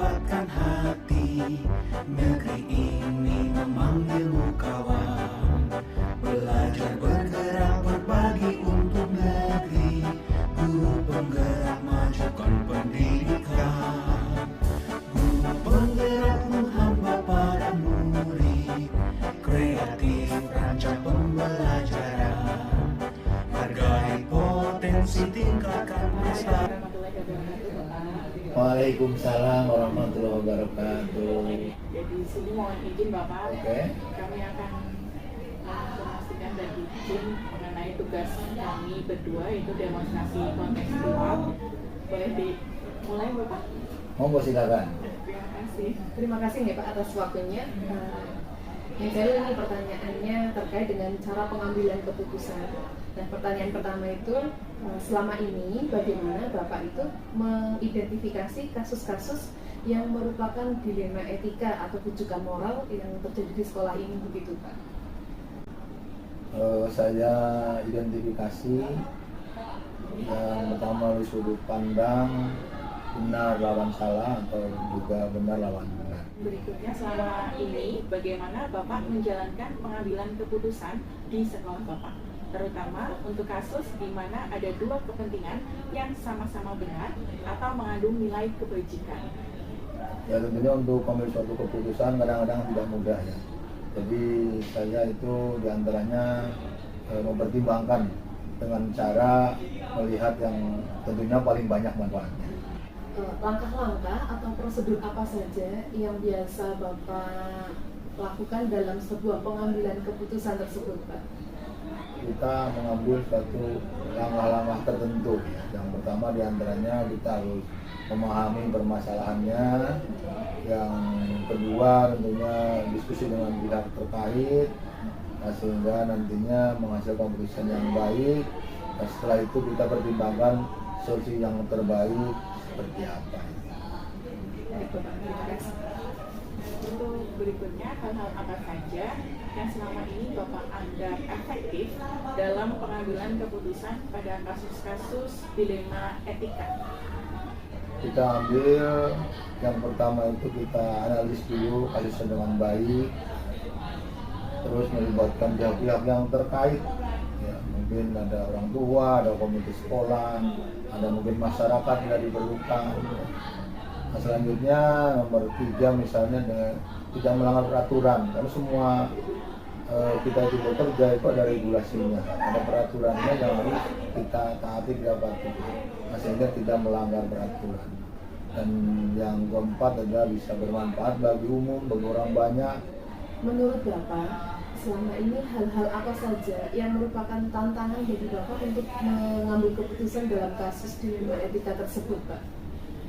kuatkan hati. Negeri ini memanggilmu kawan, belajar bergerak berbagi untuk negeri. Guru penggerak majukan pendidikan, guru penggerakmu hamba para murid, kreatif rancang pembelajaran, hargai potensi tingkatkan prestasi. Waalaikumsalam warahmatullahi wabarakatuh. Jadi sini mohon izin Bapak, Oke. kami akan menginformasikan dan izin mengenai tugas kami berdua, yaitu demonstrasi kontekstual. Boleh dimulai Bapak? Monggo silakan. Terima kasih. Terima kasih ya Pak atas waktunya. Yang saya ini pertanyaannya terkait dengan cara pengambilan keputusan. Dan pertanyaan pertama itu, selama ini bagaimana Bapak itu mengidentifikasi kasus-kasus yang merupakan dilema etika atau rujukan moral yang terjadi di sekolah ini, begitu Pak? Saya identifikasi yang pertama dari sudut pandang benar lawan salah atau juga benar lawan benar. Berikutnya, selama ini bagaimana Bapak menjalankan pengambilan keputusan di sekolah Bapak, terutama untuk kasus di mana ada dua kepentingan yang sama-sama benar atau mengandung nilai kebajikan. Ya tentunya untuk mengambil suatu keputusan kadang-kadang tidak mudah ya. Jadi saya itu diantaranya mempertimbangkan dengan cara melihat yang tentunya paling banyak manfaatnya. Langkah-langkah atau prosedur apa saja yang biasa Bapak lakukan dalam sebuah pengambilan keputusan tersebut, Pak? Kita mengambil suatu langkah-langkah tertentu ya. Yang pertama diantaranya kita harus memahami permasalahannya. Yang kedua tentunya diskusi dengan pihak terkait, sehingga nantinya menghasilkan keputusan yang baik. Nah, setelah itu kita pertimbangkan solusi yang terbaik seperti apa. Baik, Bapak, terima kasih. Untuk berikutnya, hal-hal apa saja yang selama ini Bapak anggap efektif dalam pengambilan keputusan pada kasus-kasus dilema etika? Kita ambil yang pertama itu kita analis dulu kasusnya dengan baik, terus melibatkan pihak-pihak yang terkait ya, mungkin ada orang tua, ada komite sekolah, ada mungkin masyarakat yang diperlukan. Nah, selanjutnya nomor 3 misalnya dengan tidak melanggar peraturan, karena semua kita itu bekerja itu ada regulasinya, ada peraturannya yang harus kita taati, kita patuhi, sehingga tidak melanggar peraturan. Dan yang keempat adalah bisa bermanfaat bagi umum, bagi orang banyak. Menurut Bapak, selama ini hal-hal apa saja yang merupakan tantangan bagi Bapak untuk mengambil keputusan dalam kasus dilema etika tersebut, Pak?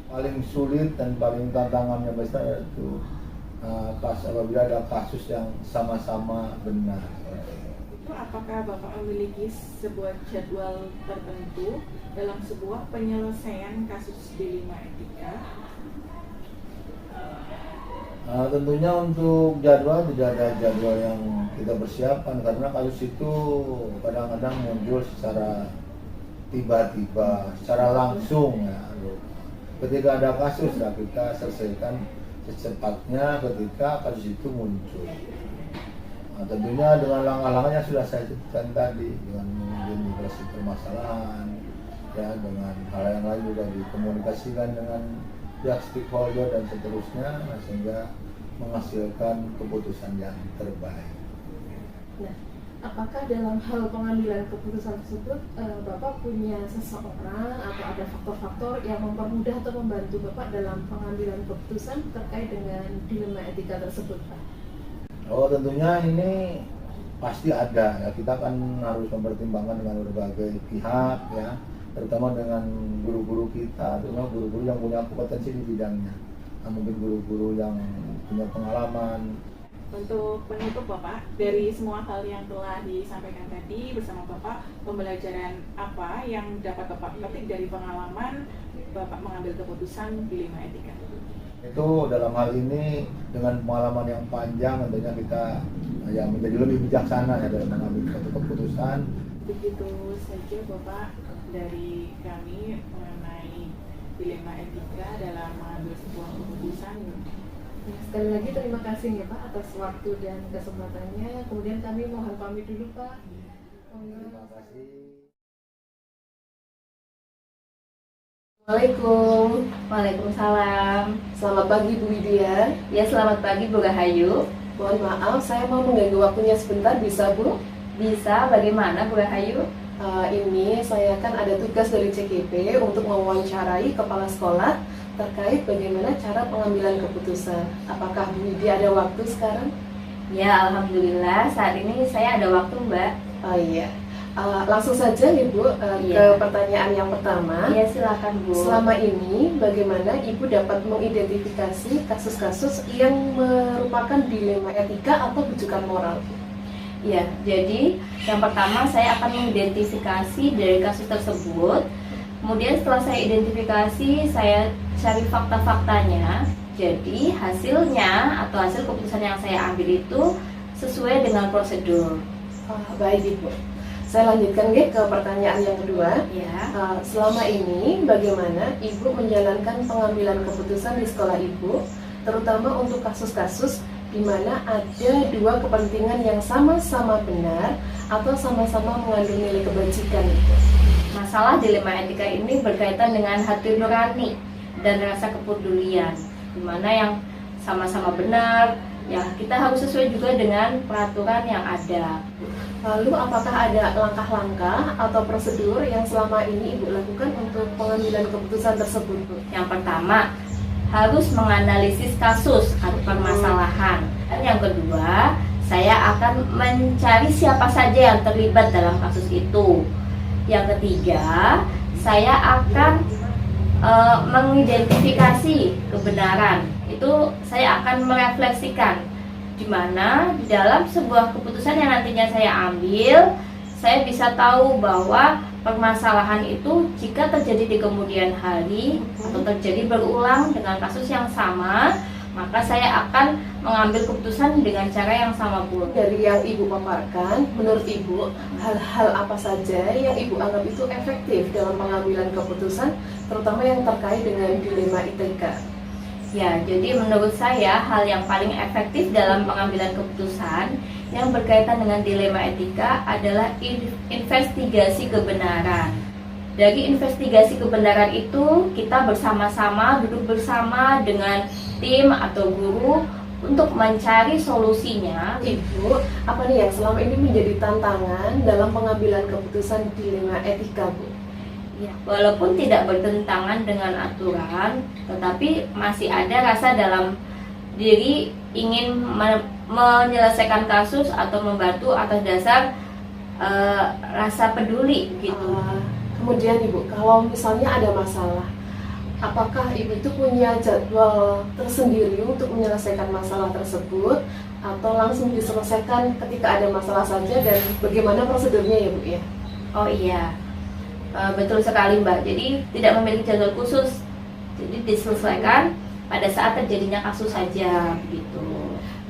Paling sulit dan paling tantangannya besar yaitu apabila ada kasus yang sama-sama benar. Itu apakah Bapak memiliki sebuah jadwal tertentu dalam sebuah penyelesaian kasus dilema etika? Tentunya untuk jadwal tidak ada jadwal yang kita persiapkan, karena kasus itu kadang-kadang muncul secara tiba-tiba, secara langsung ya. Ketika ada kasus ya kita selesaikan secepatnya ketika kasus itu muncul. Nah, tentunya dengan langkah-langkah yang sudah saya sebutkan tadi, dengan mengidentifikasi permasalahan ya, dengan hal yang lain juga dikomunikasikan dengan pihak stakeholder dan seterusnya, nah, sehingga menghasilkan keputusan yang terbaik. Nah, apakah dalam hal pengambilan keputusan tersebut Bapak punya seseorang atau ada faktor-faktor yang mempermudah atau membantu Bapak dalam pengambilan keputusan terkait dengan dilema etika tersebut, Pak? Oh, tentunya ini pasti ada ya. Kita kan harus mempertimbangkan dengan berbagai pihak ya, terutama dengan guru-guru kita, terutama guru-guru yang punya kompetensi di bidangnya. Nah, mungkin guru-guru yang punya pengalaman. Untuk penutup Bapak, dari semua hal yang telah disampaikan tadi bersama Bapak, pembelajaran apa yang dapat Bapak petik dari pengalaman Bapak mengambil keputusan dilema etika? Itu dalam hal ini dengan pengalaman yang panjang tentunya kita ya menjadi lebih bijaksana ya dalam mengambil suatu keputusan. Begitu saja Bapak dari kami mengenai dilema etika dalam mengambil sebuah keputusan. sekali lagi terima kasih ya Pak atas waktu dan kesempatannya. Kemudian kami mohon pamit dulu Pak. Terima kasih. Assalamualaikum. Waalaikumsalam. Selamat pagi Bu Widya. Ya, selamat pagi Bu Rahayu. Mohon maaf, saya mau mengganggu waktunya sebentar, bisa Bu? Bisa, bagaimana Bu Rahayu? Ini saya kan ada tugas dari CKP untuk mewawancarai kepala sekolah terkait bagaimana cara pengambilan keputusan. Apakah Bu Widya ada waktu sekarang? Ya, Alhamdulillah saat ini saya ada waktu Mbak. Oh iya. Langsung saja nih Bu Iya. ke pertanyaan yang pertama. Ya, silakan Bu. Selama ini bagaimana Ibu dapat mengidentifikasi kasus-kasus yang merupakan dilema etika atau rujukan moral? Ya, jadi yang pertama saya akan mengidentifikasi dari kasus tersebut. Kemudian setelah saya identifikasi, saya cari fakta-faktanya. Jadi hasilnya atau hasil keputusan yang saya ambil itu sesuai dengan prosedur. Baik Ibu. Saya lanjutkan ke pertanyaan yang kedua. Ya. Selama ini bagaimana Ibu menjalankan pengambilan keputusan di sekolah Ibu, terutama untuk kasus-kasus di mana ada dua kepentingan yang sama-sama benar atau sama-sama mengandung nilai kebajikan Ibu. Masalah dilema etika ini berkaitan dengan hati nurani dan rasa kepedulian, di mana yang sama-sama benar, ya kita harus sesuai juga dengan peraturan yang ada. Lalu apakah ada langkah-langkah atau prosedur yang selama ini Ibu lakukan untuk pengambilan keputusan tersebut Bu? Yang pertama, harus menganalisis kasus atau permasalahan. Dan yang kedua, saya akan mencari siapa saja yang terlibat dalam kasus itu. Yang ketiga, saya akan mengidentifikasi kebenaran. Itu saya akan merefleksikan di mana di dalam sebuah keputusan yang nantinya saya ambil, saya bisa tahu bahwa permasalahan itu jika terjadi di kemudian hari atau terjadi berulang dengan kasus yang sama, maka saya akan mengambil keputusan dengan cara yang sama pula. Dari yang Ibu paparkan, menurut Ibu, hal-hal apa saja yang Ibu anggap itu efektif dalam pengambilan keputusan, terutama yang terkait dengan dilema etika? Ya, jadi menurut saya hal yang paling efektif dalam pengambilan keputusan yang berkaitan dengan dilema etika adalah investigasi kebenaran. Dari investigasi kebenaran itu kita bersama-sama duduk bersama dengan tim atau guru untuk mencari solusinya. Ibu, apa nih yang selama ini menjadi tantangan dalam pengambilan keputusan dilema etika Bu? Ya, walaupun tidak bertentangan dengan aturan, tetapi masih ada rasa dalam diri ingin menyelesaikan kasus atau membantu atas dasar rasa peduli gitu. Kemudian Ibu, kalau misalnya ada masalah, apakah Ibu itu punya jadwal tersendiri untuk menyelesaikan masalah tersebut atau langsung diselesaikan ketika ada masalah saja, dan bagaimana prosedurnya ya Bu ya? Oh iya, betul sekali Mbak. Jadi tidak memiliki jadwal khusus, jadi diselesaikan pada saat terjadinya kasus saja begitu.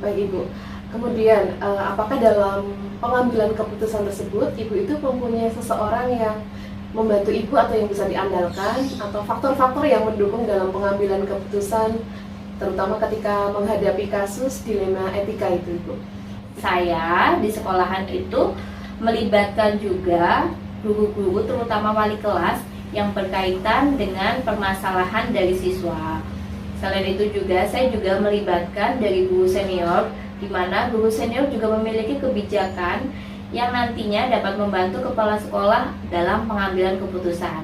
Baik Ibu. Kemudian apakah dalam pengambilan keputusan tersebut Ibu itu mempunyai seseorang yang membantu Ibu atau yang bisa diandalkan, atau faktor-faktor yang mendukung dalam pengambilan keputusan terutama ketika menghadapi kasus dilema etika itu Ibu? Saya di sekolahan itu melibatkan juga guru-guru terutama wali kelas yang berkaitan dengan permasalahan dari siswa. Selain itu juga saya juga melibatkan dari guru senior, di mana guru senior juga memiliki kebijakan yang nantinya dapat membantu kepala sekolah dalam pengambilan keputusan.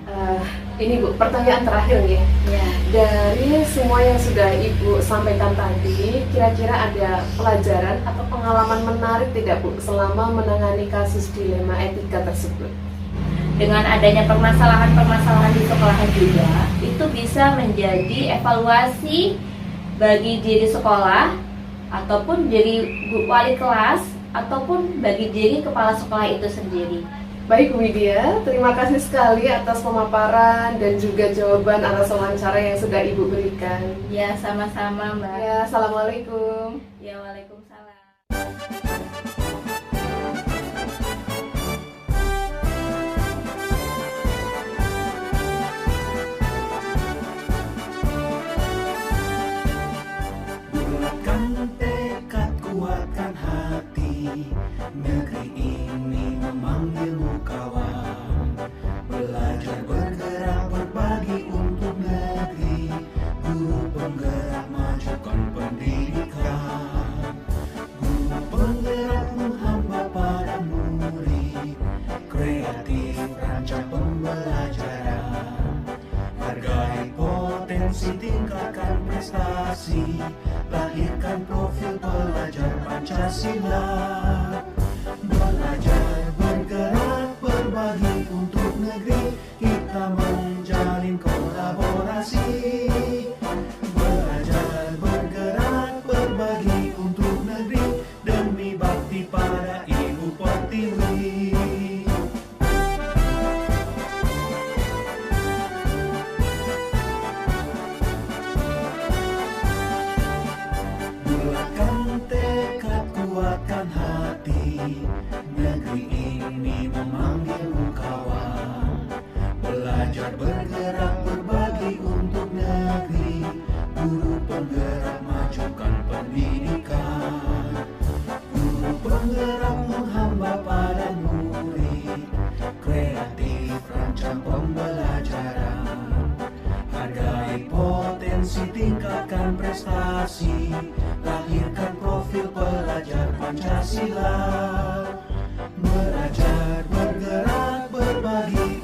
Ini Bu, pertanyaan terakhir nih. Ya. Dari semua yang sudah Ibu sampaikan tadi, kira-kira ada pelajaran atau pengalaman menarik tidak Bu selama menangani kasus dilema etika tersebut? Dengan adanya permasalahan-permasalahan di sekolahan juga, itu bisa menjadi evaluasi bagi diri sekolah ataupun diri wali kelas ataupun bagi diri kepala sekolah itu sendiri. Baik Bu Widya, terima kasih sekali atas pemaparan dan juga jawaban atas wawancara yang sudah Ibu berikan. Ya, sama-sama Mbak. Ya, Assalamualaikum. Ya, Waalaikumsalam. Bulatkan Negeri ini memanggilmu kawan. Belajar bergerak berbagi untuk negeri. Guru penggerak majukan pendidikan. Guru penggerak menghamba pada murid. Kreatif rancang pembelajaran. Hargai potensi, tingkatkan prestasi. Lahirkan profil pelajar Pancasila. Belajar bergerak berbagi untuk negeri. Kita menjalin kolaborasi. Belajar bergerak berbagi untuk negeri. Demi bakti pada Ibu Pertiwi. Bulatkan tekad, kuatkan hati. Negeri ini memanggilmu kawan. Belajar bergerak berbagi untuk negeri. Guru penggerak majukan pendidikan. Guru penggerak menghamba pada murid. Kreatif rancang pembelajaran. Hargai potensi, tingkatkan prestasi. Lahirkan profil pelajar Pancasila. Belajar bergerak berbagi